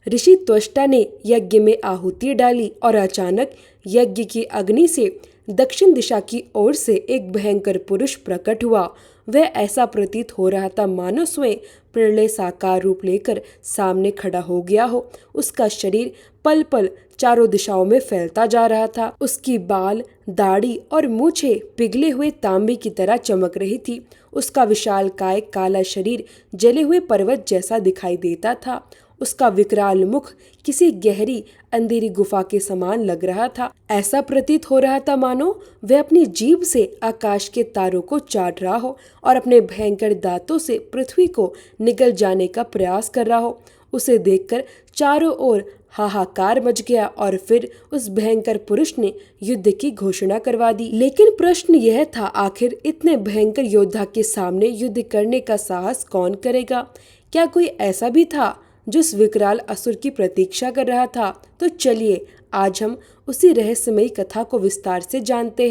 ऋषि त्वष्टा ने यज्ञ में आहुति डाली और अचानक यज्ञ की अग्नि से दक्षिण दिशा की ओर से एक भयंकर पुरुष प्रकट हुआ। वह ऐसा प्रतीत हो रहा था मानो स्वयं प्रलय साकार रूप लेकर सामने खड़ा हो गया हो। उसका शरीर पल पल चारों दिशाओं में फैलता जा रहा था। उसकी बाल, दाढ़ी और मूछें पिघले हुए तांबे की तरह चमक रही थी। उसका विशालकाय काला शरीर जले हुए पर्वत जैसा दिखाई देता था। उसका विकराल मुख किसी गहरी अंधेरी गुफा के समान लग रहा था। ऐसा प्रतीत हो रहा था मानो वह अपनी जीभ से आकाश के तारों को चाट रहा हो और अपने भयंकर दांतों से पृथ्वी को निगल जाने का प्रयास कर रहा हो। उसे देखकर चारों ओर हाहाकार मच गया और फिर उस भयंकर पुरुष ने युद्ध की घोषणा करवा दी। लेकिन प्रश्न यह था, आखिर इतने भयंकर योद्धा के सामने युद्ध करने का साहस कौन करेगा? क्या कोई ऐसा भी था जो उस विकराल असुर की प्रतीक्षा कर रहा था? तो चलिए आज हम उसी रहस्यमयी कथा को विस्तार से जानते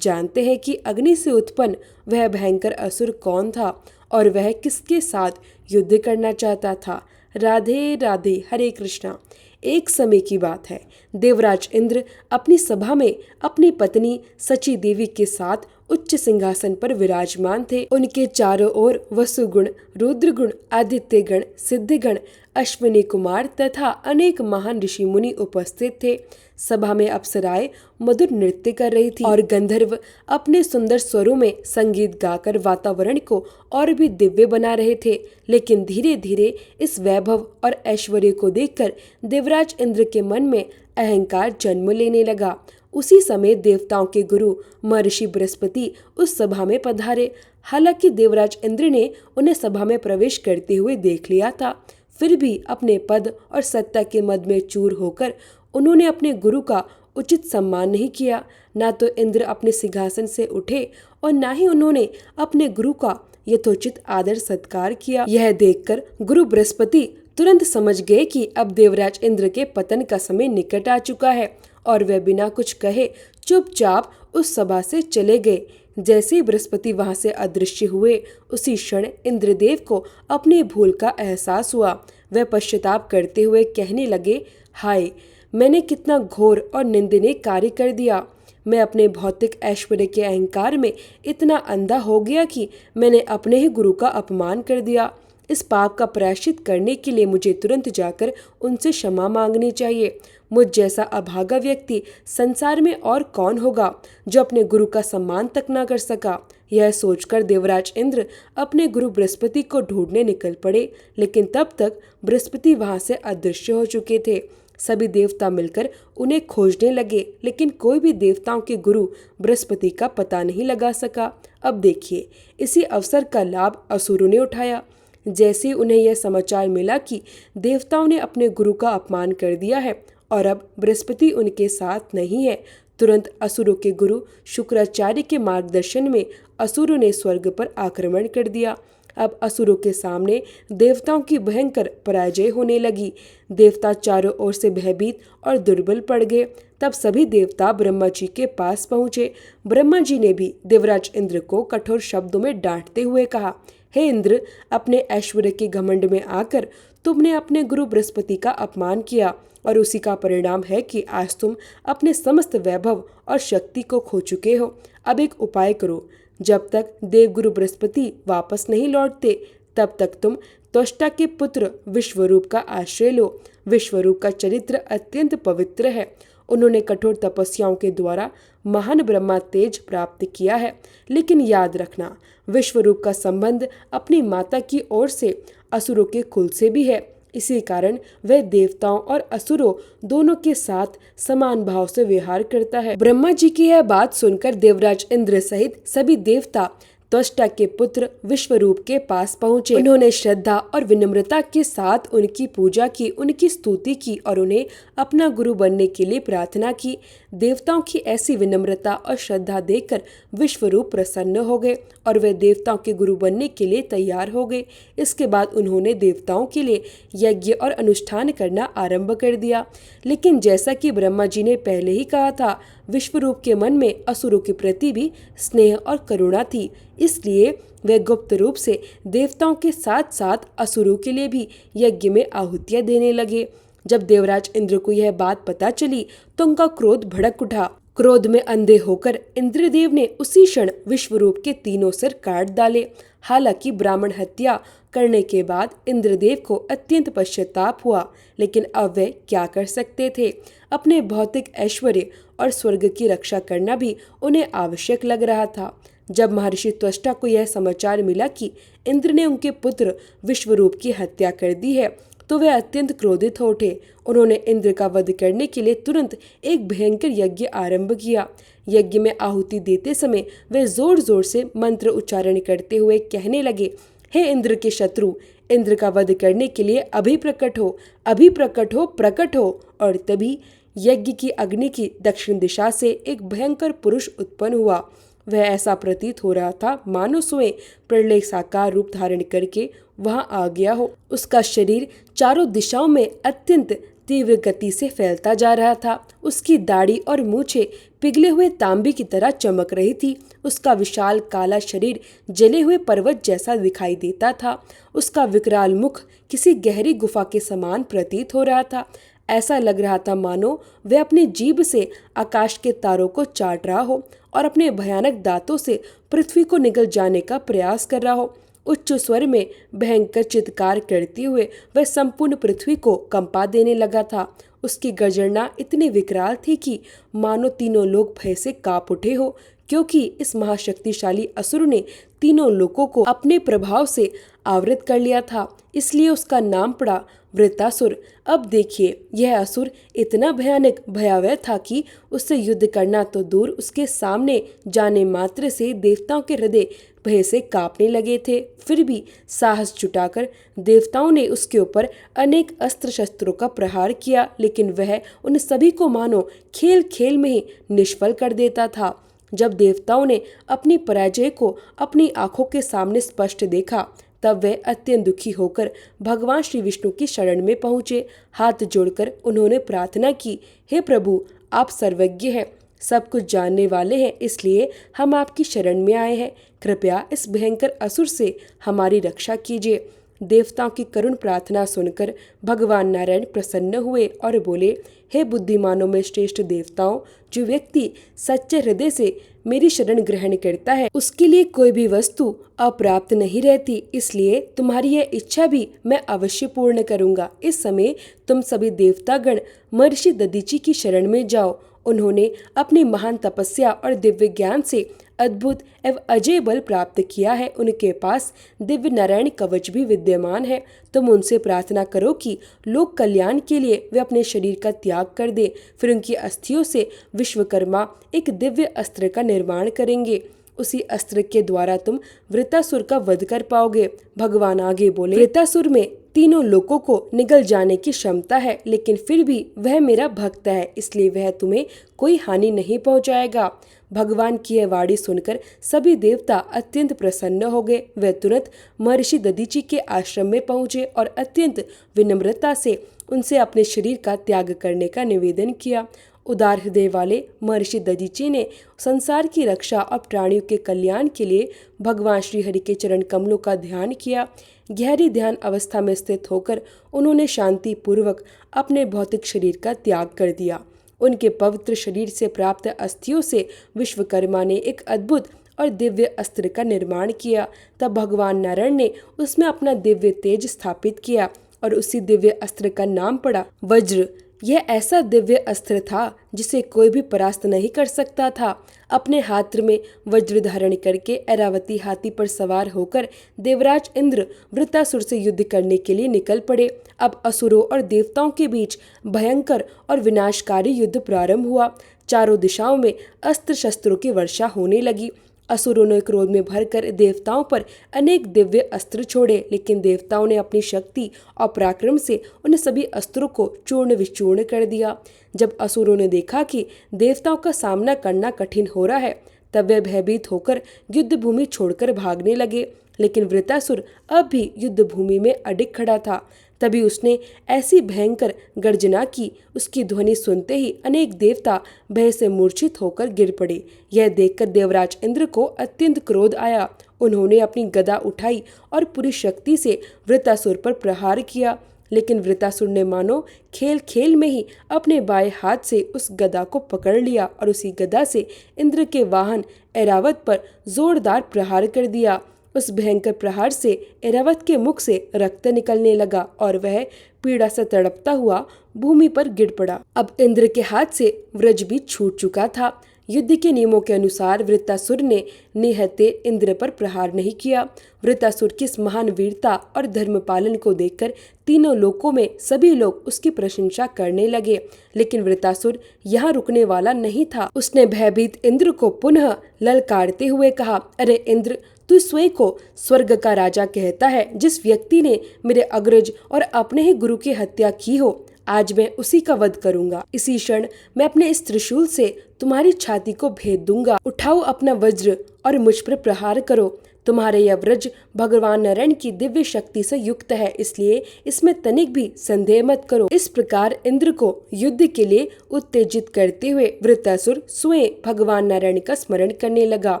हैं कि अग्नि से उत्पन्न वह भयंकर असुर कौन था और वह किसके साथ युद्ध करना चाहता था। राधे राधे, हरे कृष्णा। एक समय की बात है, देवराज इंद्र अपनी सभा में अपनी पत्नी सची देवी के साथ उच्च सिंहासन पर विराजमान थे। उनके चारों ओर वसुगुण, रुद्रगुण, आदित्यगण, सिद्धगण, अश्विनी कुमार तथा अनेक महान ऋषि मुनि उपस्थित थे। सभा में अप्सराएं मधुर नृत्य कर रही थी और गंधर्व अपने सुंदर स्वरों में संगीत गाकर वातावरण को और भी दिव्य बना रहे थे। लेकिन धीरे धीरे इस वैभव और ऐश्वर्य को देखकर देवराज इंद्र के मन में अहंकार जन्म लेने लगा। उसी समय देवताओं के गुरु महर्षि बृहस्पति उस सभा में पधारे। हालांकि देवराज इंद्र ने उन्हें सभा में प्रवेश करते हुए देख लिया था, फिर भी अपने पद और सत्ता के मद में चूर होकर उन्होंने अपने गुरु का उचित सम्मान नहीं किया। ना तो इंद्र अपने सिंहासन से उठे और ना ही उन्होंने अपने गुरु का यथोचित आदर सत्कार किया। यह देखकर गुरु बृहस्पति तुरंत समझ गए कि अब देवराज इंद्र के पतन का समय निकट आ चुका है और वह बिना कुछ कहे चुपचाप उस सभा से चले गए। जैसे ही बृहस्पति वहां से अदृश्य हुए, उसी क्षण इंद्रदेव को अपनी भूल का एहसास हुआ। वह पश्चाताप करते हुए कहने लगे, हाय, मैंने कितना घोर और निंदनीय कार्य कर दिया। मैं अपने भौतिक ऐश्वर्य के अहंकार में इतना अंधा हो गया कि मैंने अपने ही गुरु का अपमान कर दिया। इस पाप का प्रायश्चित करने के लिए मुझे तुरंत जाकर उनसे क्षमा मांगनी चाहिए। मुझ जैसा अभागा व्यक्ति संसार में और कौन होगा जो अपने गुरु का सम्मान तक न कर सका। यह सोचकर देवराज इंद्र अपने गुरु बृहस्पति को ढूंढने निकल पड़े, लेकिन तब तक बृहस्पति वहां से अदृश्य हो चुके थे। सभी देवता मिलकर उन्हें खोजने लगे, लेकिन कोई भी देवताओं के गुरु बृहस्पति का पता नहीं लगा सका। अब देखिए, इसी अवसर का लाभ असुरों ने उठाया। जैसे उन्हें यह समाचार मिला कि देवताओं ने अपने गुरु का अपमान कर दिया है और अब बृहस्पति उनके साथ नहीं है, तुरंत असुरों के गुरु शुक्राचार्य के मार्गदर्शन में असुरों ने स्वर्ग पर आक्रमण कर दिया। अब असुरों के सामने देवताओं की भयंकर पराजय होने लगी। देवता चारों ओर से भयभीत और दुर्बल पड़ गए। तब सभी देवता ब्रह्मा जी के पास पहुंचे। ब्रह्मा जी ने भी देवराज इंद्र को कठोर शब्दों में डांटते हुए कहा, हे इंद्र, अपने ऐश्वर्य के घमंड में आकर तुमने अपने गुरु बृहस्पति का अपमान किया और उसी का परिणाम है कि आज तुम अपने समस्त वैभव और शक्ति को खो चुके हो। अब एक उपाय करो, जब तक देवगुरु बृहस्पति वापस नहीं लौटते तब तक तुम त्वष्टा के पुत्र विश्वरूप का आश्रय लो। विश्वरूप का चरित्र अत्यंत पवित्र है। उन्होंने कठोर तपस्याओं के द्वारा महान ब्रह्मा तेज प्राप्त किया है। लेकिन याद रखना, विश्वरूप का संबंध अपनी माता की ओर से असुरों के कुल से भी है। इसी कारण वह देवताओं और असुरों दोनों के साथ समान भाव से व्यवहार करता है। ब्रह्मा जी की यह बात सुनकर देवराज इंद्र सहित सभी देवता त्वष्टा के पुत्र विश्वरूप के पास पहुंचे। उन्होंने श्रद्धा और विनम्रता के साथ उनकी पूजा की, उनकी स्तुति की और उन्हें अपना गुरु बनने के लिए प्रार्थना की। देवताओं की ऐसी विनम्रता और श्रद्धा देखकर विश्वरूप प्रसन्न हो गए और वे देवताओं के गुरु बनने के लिए तैयार हो गए। इसके बाद उन्होंने देवताओं के लिए यज्ञ और अनुष्ठान करना आरंभ कर दिया। लेकिन जैसा कि ब्रह्मा जी ने पहले ही कहा था, विश्वरूप के मन में असुरों के प्रति भी स्नेह और करुणा थी। इसलिए वे गुप्त रूप से देवताओं के साथ साथ असुरों के लिए भी यज्ञ में आहुतियां देने लगे। जब देवराज इंद्र को यह बात पता चली तो उनका क्रोध भड़क उठा। क्रोध में अंधे होकर इंद्रदेव ने उसी क्षण विश्वरूप के तीनों सिर काट डाले। हालांकि ब्राह्मण हत्या करने के बाद इंद्रदेव को अत्यंत पश्चाताप हुआ, लेकिन अब वे क्या कर सकते थे। अपने भौतिक ऐश्वर्य और स्वर्ग की रक्षा करना भी उन्हें आवश्यक लग रहा था। जब महर्षि त्वष्टा को यह समाचार मिला कि इंद्र ने उनके पुत्र विश्वरूप की हत्या कर दी है, तो वे अत्यंत क्रोधित हो उठे। उन्होंने इंद्र का वध करने के लिए तुरंत एक भयंकर यज्ञ आरंभ किया। यज्ञ में आहुति देते समय वे जोर जोर से मंत्र उच्चारण करते हुए कहने लगे, हे इंद्र के शत्रु, इंद्र का वध करने के लिए अभी प्रकट हो, अभी प्रकट हो, प्रकट हो। और तभी यज्ञ की अग्नि की दक्षिण दिशा से एक भयंकर पुरुष उत्पन्न हुआ। वह ऐसा प्रतीत हो रहा था मानो स्वयं प्रलय साकार रूप धारण करके वहां आ गया हो। उसका शरीर चारों दिशाओं में अत्यंत तीव्र गति से फैलता जा रहा था। उसकी दाढ़ी और मूछें पिघले हुए तांबे की तरह चमक रही थी। उसका विशाल काला शरीर जले हुए पर्वत जैसा दिखाई देता था। उसका विकराल मुख किसी गहरी गुफा के समान प्रतीत हो रहा था। ऐसा लग रहा था मानो वह अपनी जीभ से आकाश के तारों को चाट रहा हो और अपने भयानक दांतों से पृथ्वी को निगल जाने का प्रयास कर रहा हो। उच्च स्वर में भयंकर चित्कार करते हुए वह संपूर्ण पृथ्वी को कंपा देने लगा था। उसकी गर्जना इतनी विकराल थी कि मानो तीनों लोग भय से कांप उठे हो, क्योंकि इस महाशक्तिशाली असुर ने तीनों लोगों को अपने प्रभाव से आवृत कर लिया था। इसलिए उसका नाम पड़ा वृत्तासुर। अब देखिए, यह असुर इतना भयानक भयावह था कि उससे युद्ध करना तो दूर, उसके सामने जाने मात्र से देवताओं के हृदय भय से कांपने लगे थे। फिर भी साहस जुटाकर देवताओं ने उसके ऊपर अनेक अस्त्र शस्त्रों का प्रहार किया, लेकिन वह उन सभी को मानो खेल खेल में ही निष्फल कर देता था। जब देवताओं ने अपनी पराजय को अपनी आंखों के सामने स्पष्ट देखा, तब वे अत्यंत दुखी होकर भगवान श्री विष्णु की शरण में पहुंचे। हाथ जोड़कर उन्होंने प्रार्थना की, हे प्रभु, आप सर्वज्ञ हैं, सब कुछ जानने वाले हैं, इसलिए हम आपकी शरण में आए हैं। कृपया इस भयंकर असुर से हमारी रक्षा कीजिए। देवताओं की करुण प्रार्थना सुनकर भगवान नारायण प्रसन्न हुए और बोले, हे बुद्धिमानों में श्रेष्ठ देवताओं, जो व्यक्ति सच्चे हृदय से मेरी शरण ग्रहण करता है, उसके लिए कोई भी वस्तु अप्राप्त नहीं रहती। इसलिए तुम्हारी यह इच्छा भी मैं अवश्य पूर्ण करूंगा। इस समय तुम सभी देवतागण महर्षि दधीचि की शरण में जाओ। उन्होंने अपनी महान तपस्या और दिव्य ज्ञान से अद्भुत एवं अजय बल प्राप्त किया है। उनके पास दिव्य नारायण कवच भी विद्यमान है। तुम उनसे प्रार्थना करो कि लोक कल्याण के लिए वे अपने शरीर का त्याग कर दे। फिर उनकी अस्थियों से विश्वकर्मा एक दिव्य अस्त्र का निर्माण करेंगे। उसी अस्त्र के द्वारा तुम वृत्तासुर का वध कर पाओगे। भगवान आगे बोले, वृत्तासुर में तीनों लोकों को निगल जाने की क्षमता है, लेकिन फिर भी वह मेरा भक्त है, इसलिए वह तुम्हें कोई हानि नहीं पहुंचाएगा। भगवान की यह वाणी सुनकर सभी देवता अत्यंत प्रसन्न हो गए। वे तुरंत महर्षि दधीचि के आश्रम में पहुंचे और अत्यंत विनम्रता से उनसे अपने शरीर का त्याग करने का निवेदन किया। उदार हृदय वाले महर्षि दधीचि ने संसार की रक्षा और प्राणियों के कल्याण के लिए भगवान श्री हरि के चरण कमलों का ध्यान किया। गहरी ध्यान अवस्था में स्थित होकर उन्होंने शांति पूर्वक अपने भौतिक शरीर का त्याग कर दिया। उनके पवित्र शरीर से प्राप्त अस्थियों से विश्वकर्मा ने एक अद्भुत और दिव्य अस्त्र का निर्माण किया। तब भगवान नारायण ने उसमें अपना दिव्य तेज स्थापित किया और उसी दिव्य अस्त्र का नाम पड़ा वज्र। यह ऐसा दिव्य अस्त्र था जिसे कोई भी परास्त नहीं कर सकता था। अपने हाथ में वज्र धारण करके ऐरावती हाथी पर सवार होकर देवराज इंद्र वृत्तासुर से युद्ध करने के लिए निकल पड़े। अब असुरों और देवताओं के बीच भयंकर और विनाशकारी युद्ध प्रारंभ हुआ। चारों दिशाओं में अस्त्र शस्त्रों की वर्षा होने लगी। असुरों ने क्रोध में भरकर देवताओं पर अनेक दिव्य अस्त्र छोड़े, लेकिन देवताओं ने अपनी शक्ति और पराक्रम से उन सभी अस्त्रों को चूर्ण विचूर्ण कर दिया। जब असुरों ने देखा कि देवताओं का सामना करना कठिन हो रहा है, तब वे भयभीत होकर युद्ध भूमि छोड़कर भागने लगे। लेकिन वृत्तासुर अब भी युद्ध भूमि में अडिग खड़ा था। तभी उसने ऐसी भयंकर गर्जना की, उसकी ध्वनि सुनते ही अनेक देवता भय से मूर्छित होकर गिर पड़े। यह देखकर देवराज इंद्र को अत्यंत क्रोध आया। उन्होंने अपनी गदा उठाई और पूरी शक्ति से वृत्तासुर पर प्रहार किया। लेकिन वृत्तासुर ने मानो खेल खेल में ही अपने बाएं हाथ से उस गदा को पकड़ लिया और उसी गदा से इंद्र के वाहन ऐरावत पर जोरदार प्रहार कर दिया। उस भयंकर प्रहार से ऐरावत के मुख से रक्त निकलने लगा और वह पीड़ा से तड़पता हुआ भूमि पर गिर पड़ा। अब इंद्र के हाथ से व्रज भी छूट चुका था। युद्ध के नियमों के अनुसार वृत्तासुर ने निहत्थे इंद्र पर प्रहार नहीं किया। वृत्तासुर की इस महान वीरता और धर्म पालन को देखकर तीनों लोकों में सभी लोग उसकी प्रशंसा करने लगे। लेकिन वृत्तासुर यहाँ रुकने वाला नहीं था। उसने भयभीत इंद्र को पुनः ललकारते हुए कहा, अरे इंद्र, तू स्वयं को स्वर्ग का राजा कहता है। जिस व्यक्ति ने मेरे अग्रज और अपने ही गुरु की हत्या की हो, आज मैं उसी का वध करूंगा। इसी क्षण मैं अपने इस त्रिशूल से तुम्हारी छाती को भेद दूंगा। उठाओ अपना वज्र और मुझ पर प्रहार करो। तुम्हारे यह व्रज भगवान नारायण की दिव्य शक्ति से युक्त है, इसलिए इसमें तनिक भी संदेह मत करो। इस प्रकार इंद्र को युद्ध के लिए उत्तेजित करते हुए वृत्तासुर स्वयं भगवान नारायण का स्मरण करने लगा।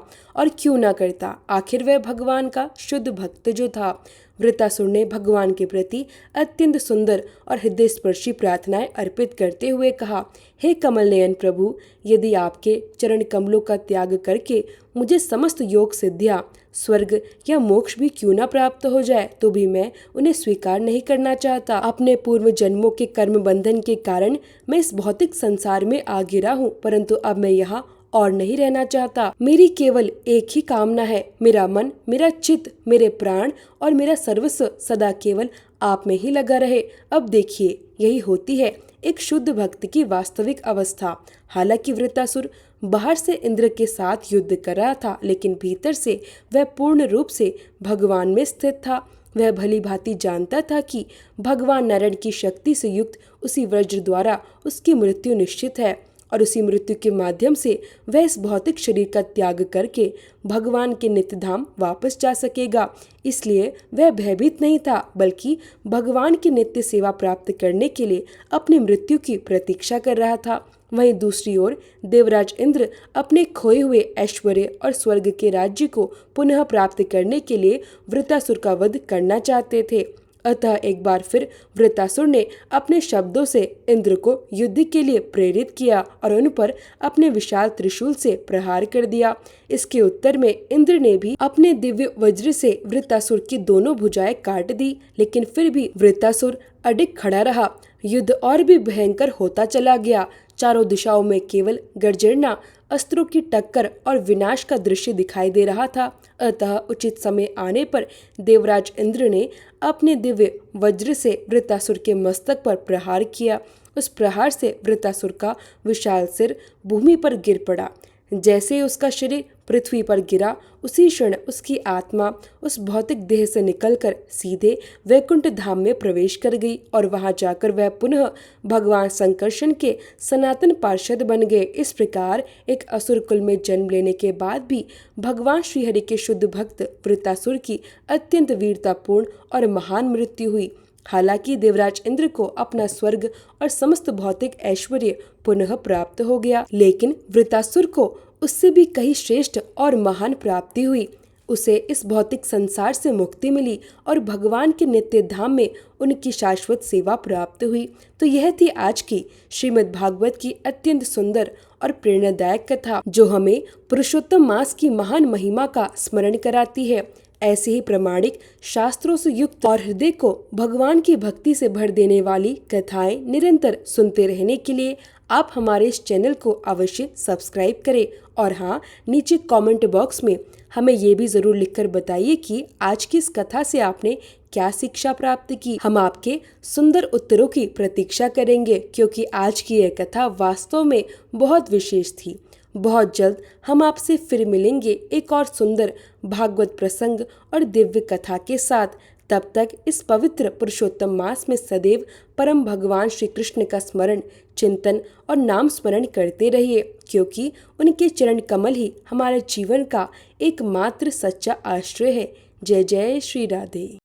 और क्यों ना करता, आखिर वह भगवान का शुद्ध भक्त जो था। वृत्तासुर ने भगवान के प्रति अत्यंत सुंदर और हृदय स्पर्शी प्रार्थनाएं अर्पित करते हुए कहा, हे कमल नयन प्रभु, यदि आपके चरण कमलों का त्याग करके मुझे समस्त योग सिद्धियां, स्वर्ग या मोक्ष भी क्यों न प्राप्त हो जाए, तो भी मैं उन्हें स्वीकार नहीं करना चाहता। अपने पूर्व जन्मों के कर्म बंधन के कारण मैं इस भौतिक संसार में आ गिरा हूँ, परंतु अब मैं यहाँ और नहीं रहना चाहता। मेरी केवल एक ही कामना है, मेरा मन, मेरा चित्त, मेरे प्राण और मेरा सर्वस्व सदा केवल आप में ही लगा रहे। अब देखिए, यही होती है एक शुद्ध भक्त की वास्तविक अवस्था। हालांकि वृत्तासुर बाहर से इंद्र के साथ युद्ध कर रहा था, लेकिन भीतर से वह पूर्ण रूप से भगवान में स्थित था। वह भली भांति जानता था कि भगवान नारायण की शक्ति से युक्त उसी वज्र द्वारा उसकी मृत्यु निश्चित है और उसी मृत्यु के माध्यम से वह इस भौतिक शरीर का त्याग करके भगवान के नित्य धाम वापस जा सकेगा। इसलिए वह भयभीत नहीं था, बल्कि भगवान की नित्य सेवा प्राप्त करने के लिए अपनी मृत्यु की प्रतीक्षा कर रहा था। वहीं दूसरी ओर देवराज इंद्र अपने खोए हुए ऐश्वर्य और स्वर्ग के राज्य को पुनः प्राप्त करने के लिए वृत्तासुर का वध करना चाहते थे। अतः एक बार फिर वृत्तासुर ने अपने शब्दों से इंद्र को युद्ध के लिए प्रेरित किया और उन पर अपने विशाल त्रिशूल से प्रहार कर दिया। इसके उत्तर में इंद्र ने भी अपने दिव्य वज्र से वृत्तासुर की दोनों भुजाएं काट दी, लेकिन फिर भी वृत्तासुर अडिग खड़ा रहा। युद्ध और भी भयंकर होता चला गया। चारों दिशाओं में केवल गर्जना, अस्त्रों की टक्कर और विनाश का दृश्य दिखाई दे रहा था। अतः उचित समय आने पर देवराज इंद्र ने अपने दिव्य वज्र से वृत्तासुर के मस्तक पर प्रहार किया। उस प्रहार से वृत्तासुर का विशाल सिर भूमि पर गिर पड़ा। जैसे उसका शरीर पृथ्वी पर गिरा, उसी क्षण उसकी आत्मा उस भौतिक देह से निकलकर सीधे वैकुंठ धाम में प्रवेश कर गई और वहां जाकर वह पुनः भगवान संकर्षण के सनातन पार्षद बन गए। इस प्रकार एक असुर कुल में जन्म लेने के बाद भी भगवान श्रीहरि के शुद्ध भक्त वृत्तासुर की अत्यंत वीरतापूर्ण और महान मृत्यु हुई। हालांकि देवराज इंद्र को अपना स्वर्ग और समस्त भौतिक ऐश्वर्य पुनः प्राप्त हो गया, लेकिन वृत्तासुर को उससे भी कहीं श्रेष्ठ और महान प्राप्ति हुई। उसे इस भौतिक संसार से मुक्ति मिली और भगवान के नित्य धाम में उनकी शाश्वत सेवा प्राप्त हुई। तो यह थी आज की श्रीमद् भागवत की अत्यंत सुंदर और प्रेरणादायक कथा, जो हमें पुरुषोत्तम मास की महान महिमा का स्मरण कराती है। ऐसे ही प्रामाणिक शास्त्रों से युक्त और हृदय को भगवान की भक्ति से भर देने वाली कथाएं निरंतर सुनते रहने के लिए आप हमारे इस चैनल को अवश्य सब्सक्राइब करें। और हाँ, नीचे कमेंट बॉक्स में हमें ये भी जरूर लिखकर बताइए कि आज की इस कथा से आपने क्या शिक्षा प्राप्त की। हम आपके सुंदर उत्तरों की प्रतीक्षा करेंगे, क्योंकि आज की यह कथा वास्तव में बहुत विशेष थी। बहुत जल्द हम आपसे फिर मिलेंगे एक और सुंदर भागवत प्रसंग और दिव्य कथा के साथ। तब तक इस पवित्र पुरुषोत्तम मास में सदैव परम भगवान श्री कृष्ण का स्मरण, चिंतन और नाम स्मरण करते रहिए, क्योंकि उनके चरण कमल ही हमारे जीवन का एकमात्र सच्चा आश्रय है। जय जय श्री राधे।